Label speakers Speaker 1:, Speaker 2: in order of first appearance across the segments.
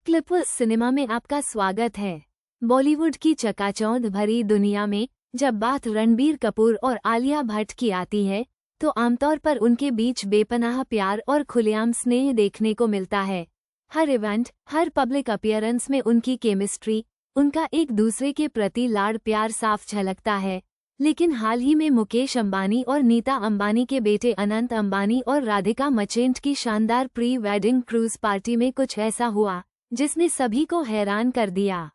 Speaker 1: Clippers cinema में आपका स्वागत है। बॉलीवुड की चकाचौंध भरी दुनिया में जब बात रणबीर कपूर और आलिया भट्ट की आती है तो आमतौर पर उनके बीच बेपनाह प्यार और खुलेआम स्नेह देखने को मिलता है। हर इवेंट, हर पब्लिक अपीयरेंस में उनकी केमिस्ट्री, उनका एक दूसरे के प्रति लाड़ प्यार साफ झलकता है। लेकिन हाल ही में मुकेश अंबानी और नीता अंबानी के बेटे अनंत अंबानी और राधिका मर्चेंट की शानदार प्री वेडिंग क्रूज पार्टी में कुछ ऐसा हुआ जिसने सभी को हैरान कर दिया।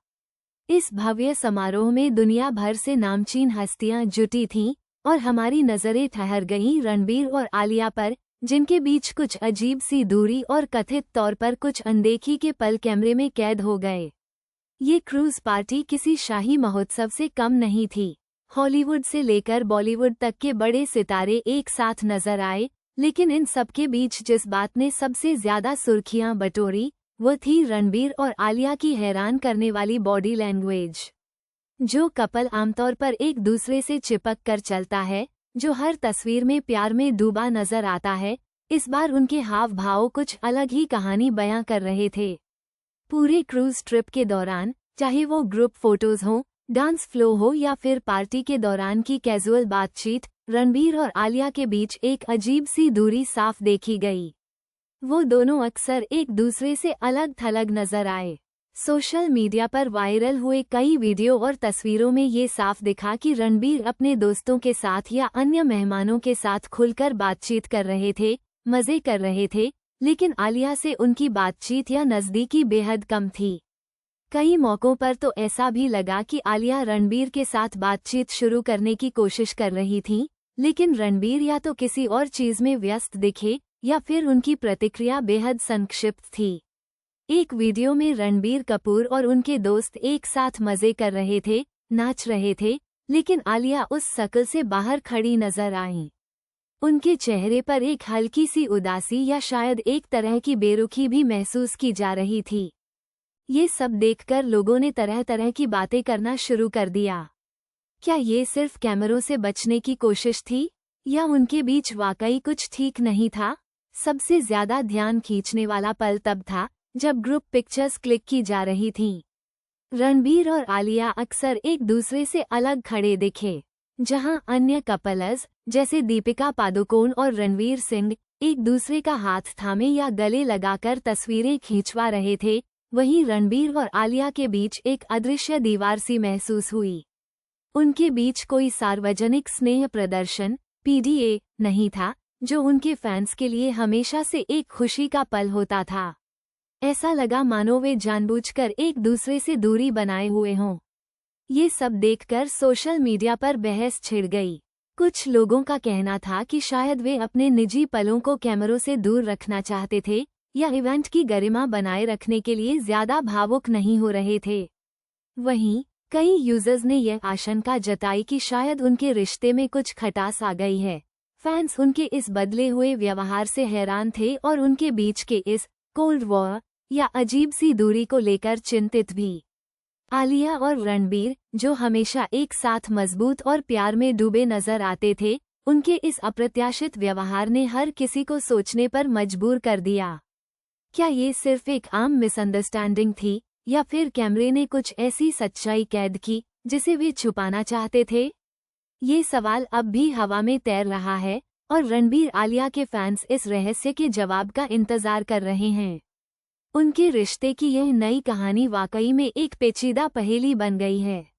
Speaker 1: इस भव्य समारोह में दुनिया भर से नामचीन हस्तियां जुटी थीं और हमारी नजरें ठहर गईं रणबीर और आलिया पर, जिनके बीच कुछ अजीब सी दूरी और कथित तौर पर कुछ अनदेखी के पल कैमरे में कैद हो गए। ये क्रूज पार्टी किसी शाही महोत्सव से कम नहीं थी। हॉलीवुड से लेकर बॉलीवुड तक के बड़े सितारे एक साथ नजर आए, लेकिन इन सबके बीच जिस बात ने सबसे ज्यादा सुर्खियां बटोरी वो थी रणबीर और आलिया की हैरान करने वाली बॉडी लैंग्वेज। जो कपल आमतौर पर एक दूसरे से चिपक कर चलता है, जो हर तस्वीर में प्यार में डूबा नजर आता है, इस बार उनके हाव भाव कुछ अलग ही कहानी बयां कर रहे थे। पूरे क्रूज ट्रिप के दौरान, चाहे वो ग्रुप फोटोज हों, डांस फ्लो हो या फिर पार्टी के दौरान की कैजुअल बातचीत, रणबीर और आलिया के बीच एक अजीब सी दूरी साफ देखी गई। वो दोनों अक्सर एक दूसरे से अलग थलग नजर आए। सोशल मीडिया पर वायरल हुए कई वीडियो और तस्वीरों में ये साफ दिखा कि रणबीर अपने दोस्तों के साथ या अन्य मेहमानों के साथ खुलकर बातचीत कर रहे थे, मजे कर रहे थे, लेकिन आलिया से उनकी बातचीत या नजदीकी बेहद कम थी। कई मौकों पर तो ऐसा भी लगा कि आलिया रणबीर के साथ बातचीत शुरू करने की कोशिश कर रही थीं, लेकिन रणबीर या तो किसी और चीज में व्यस्त दिखे या फिर उनकी प्रतिक्रिया बेहद संक्षिप्त थी। एक वीडियो में रणबीर कपूर और उनके दोस्त एक साथ मजे कर रहे थे, नाच रहे थे, लेकिन आलिया उस शक्ल से बाहर खड़ी नजर आईं। उनके चेहरे पर एक हल्की सी उदासी या शायद एक तरह की बेरुखी भी महसूस की जा रही थी। ये सब देखकर लोगों ने तरह तरह की बातें करना शुरू कर दिया। क्या ये सिर्फ कैमरों से बचने की कोशिश थी, या उनके बीच वाकई कुछ ठीक नहीं था? सबसे ज्यादा ध्यान खींचने वाला पल तब था जब ग्रुप पिक्चर्स क्लिक की जा रही थीं। रणबीर और आलिया अक्सर एक दूसरे से अलग खड़े दिखे, जहां अन्य कपल्स जैसे दीपिका पादुकोण और रणवीर सिंह एक दूसरे का हाथ थामे या गले लगाकर तस्वीरें खींचवा रहे थे, वहीं रणबीर और आलिया के बीच एक अदृश्य दीवार सी महसूस हुई। उनके बीच कोई सार्वजनिक स्नेह प्रदर्शन (PDA) नहीं था, जो उनके फैंस के लिए हमेशा से एक खुशी का पल होता था। ऐसा लगा मानो वे जानबूझकर एक दूसरे से दूरी बनाए हुए हों। ये सब देखकर सोशल मीडिया पर बहस छिड़ गई। कुछ लोगों का कहना था कि शायद वे अपने निजी पलों को कैमरों से दूर रखना चाहते थे, या इवेंट की गरिमा बनाए रखने के लिए ज्यादा भावुक नहीं हो रहे थे। वहीं कई यूजर्स ने यह आशंका जताई कि शायद उनके रिश्ते में कुछ खटास आ गई है। फैंस उनके इस बदले हुए व्यवहार से हैरान थे और उनके बीच के इस कोल्ड वॉर या अजीब सी दूरी को लेकर चिंतित भी। आलिया और रणबीर, जो हमेशा एक साथ मजबूत और प्यार में डूबे नजर आते थे, उनके इस अप्रत्याशित व्यवहार ने हर किसी को सोचने पर मजबूर कर दिया। क्या ये सिर्फ एक आम मिसअंडरस्टैंडिंग थी, या फिर कैमरे ने कुछ ऐसी सच्चाई कैद की जिसे वे छुपाना चाहते थे? ये सवाल अब भी हवा में तैर रहा है और रणबीर आलिया के फैंस इस रहस्य के जवाब का इंतजार कर रहे हैं। उनके रिश्ते की यह नई कहानी वाकई में एक पेचीदा पहेली बन गई है।